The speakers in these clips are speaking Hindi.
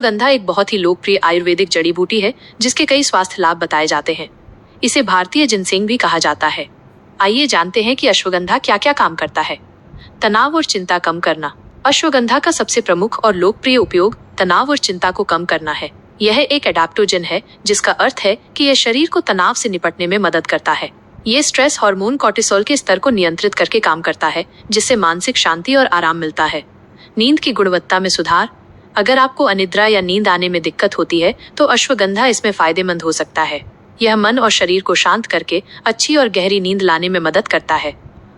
गंधा एक बहुत ही लोकप्रिय आयुर्वेदिक जड़ी बूटी है जिसके कई स्वास्थ्य लाभ बताए जाते हैं। इसे भारतीय जिनसेंग भी कहा जाता है। आइए जानते हैं कि अश्वगंधा क्या क्या काम करता है। तनाव और चिंता कम करना। अश्वगंधा का सबसे प्रमुख और लोकप्रिय उपयोग तनाव और चिंता को कम करना है। यह एक एडाप्टोजन है जिसका अर्थ है कि यह शरीर को तनाव से निपटने में मदद करता है। ये स्ट्रेस हार्मोन कॉर्टिसोल के स्तर को नियंत्रित करके काम करता है जिससे मानसिक शांति और आराम मिलता है। नींद की गुणवत्ता में सुधार। अगर आपको अनिद्रा या नींद आने में दिक्कत होती है तो अश्वगंधा इसमें फायदेमंद हो सकता है। यह मन और शरीर को शांत करके अच्छी और गहरी नींद लाने में मदद करता है।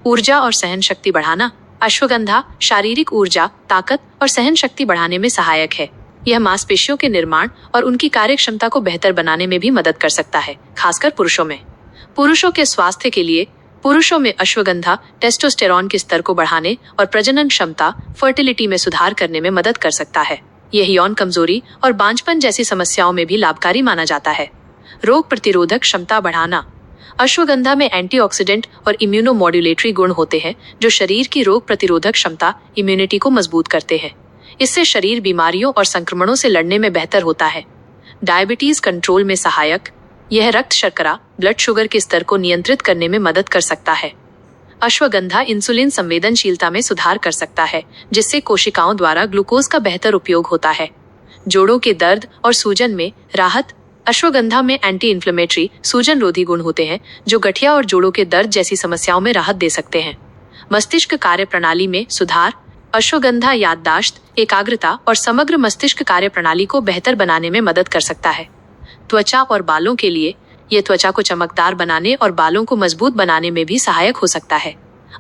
ऊर्जा और सहन शक्ति बढ़ाना। अश्वगंधा शारीरिक ऊर्जा, ताकत और सहन शक्ति बढ़ाने में सहायक है। यह मांसपेशियों के निर्माण और उनकी कार्यक्षमता को बेहतर बनाने में भी मदद कर सकता है, खासकर पुरुषों में। पुरुषों के स्वास्थ्य के लिए पुरुषों में अश्वगंधा टेस्टोस्टेरॉन के स्तर को बढ़ाने और प्रजनन क्षमता, फर्टिलिटी में सुधार करने में मदद कर सकता है। यह यौन कमजोरी और बांझपन जैसी समस्याओं में भी लाभकारी माना जाता है। रोग प्रतिरोधक क्षमता बढ़ाना। अश्वगंधा में एंटीऑक्सीडेंट और इम्यूनोमॉड्यूलेटरी गुण होते हैं जो शरीर की रोग प्रतिरोधक क्षमता, इम्यूनिटी को मजबूत करते हैं। इससे शरीर बीमारियों और संक्रमणों से लड़ने में बेहतर होता है। डायबिटीज कंट्रोल में सहायक। यह रक्त शर्करा, ब्लड शुगर के स्तर को नियंत्रित करने में मदद कर सकता है। अश्वगंधा इंसुलिन संवेदनशीलता में सुधार कर सकता है जिससे कोशिकाओं द्वारा ग्लूकोज का बेहतर उपयोग होता है। जोड़ों के दर्द और सूजन में राहत। अश्वगंधा में एंटी इन्फ्लेमेटरी, सूजन रोधी गुण होते हैं जो गठिया और जोड़ों के दर्द जैसी समस्याओं में राहत दे सकते हैं। मस्तिष्क कार्य प्रणाली में सुधार। अश्वगंधा याददाश्त, एकाग्रता और समग्र मस्तिष्क कार्य प्रणाली को बेहतर बनाने में मदद कर सकता है। त्वचा और बालों के लिए यह त्वचा को चमकदार बनाने और बालों को मजबूत बनाने में भी सहायक हो सकता है।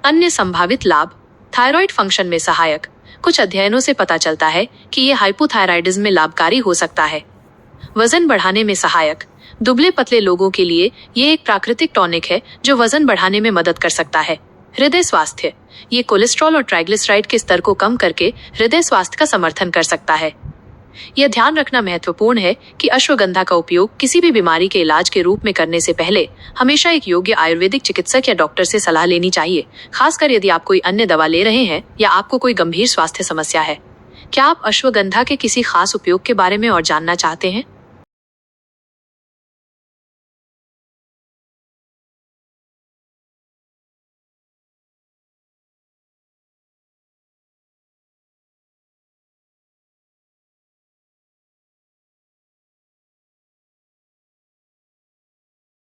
अन्य संभावित लाभ। थायराइड फंक्शन में सहायक। कुछ अध्ययनों से पता चलता है कि यह हाइपोथायराइडिज्म में लाभकारी हो सकता है। वजन बढ़ाने में सहायक। दुबले पतले लोगों के लिए यह एक प्राकृतिक टॉनिक है जो वजन बढ़ाने में मदद कर सकता है। हृदय स्वास्थ्य। ये कोलेस्ट्रॉल और ट्राइग्लिसराइड के स्तर को कम करके हृदय स्वास्थ्य का समर्थन कर सकता है। यह ध्यान रखना महत्वपूर्ण है कि अश्वगंधा का उपयोग किसी भी बीमारी के इलाज के रूप में करने से पहले हमेशा एक योग्य आयुर्वेदिक चिकित्सक या डॉक्टर से सलाह लेनी चाहिए, खासकर यदि आप कोई अन्य दवा ले रहे हैं या आपको कोई गंभीर स्वास्थ्य समस्या है। क्या आप अश्वगंधा के किसी खास उपयोग के बारे में और जानना चाहते हैं?